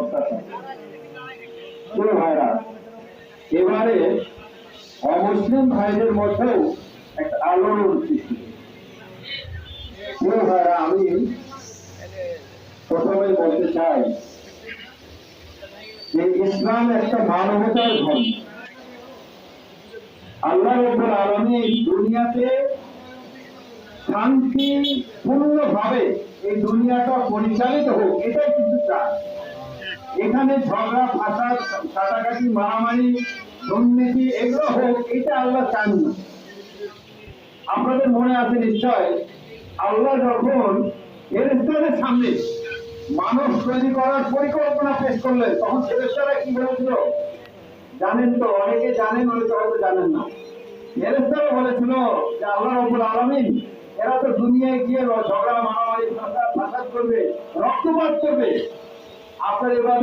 অত্যাচার। ভাইরা, এবারে অমুসলিম ভাইদের মধ্যেও একটা আলোড়ন সৃষ্টি। ভাইরা, আমি প্রথমে বলতে চাই যে ইসলাম একটা মানবতার ধর্ম। আল্লাহ রাব্বুল আলামিন দুনিয়াতে শান্তিপূর্ণভাবে এই দুনিয়াটা পরিচালিত হোক, এটাই কিন্তু চায়। এখানে ঝগড়া ফাসাদ, কাটাকাটি, মারামারি, দুর্নীতি এগুলো হোক, এটা আল্লাহ চান না। আপনাদের মনে আছে নিশ্চয়, আল্লাহ যখন ফেরেশতাদের সামনে মানুষ তৈরি করার পরিকল্পনা পেশ করলেন, তখন ফেরেশতারা কি বলেছিল জানেন তো? অনেকে জানেন, অনেকে হয়তো জানেন না। ফেরেশতারা বলেছিল যে আল্লাহ রাব্বুল আলামিন এরা তো দুনিয়ায় গিয়ে ঝগড়া, মারামারি, ফাসাদ করবে, রক্তপাত করবে, আপনার এবার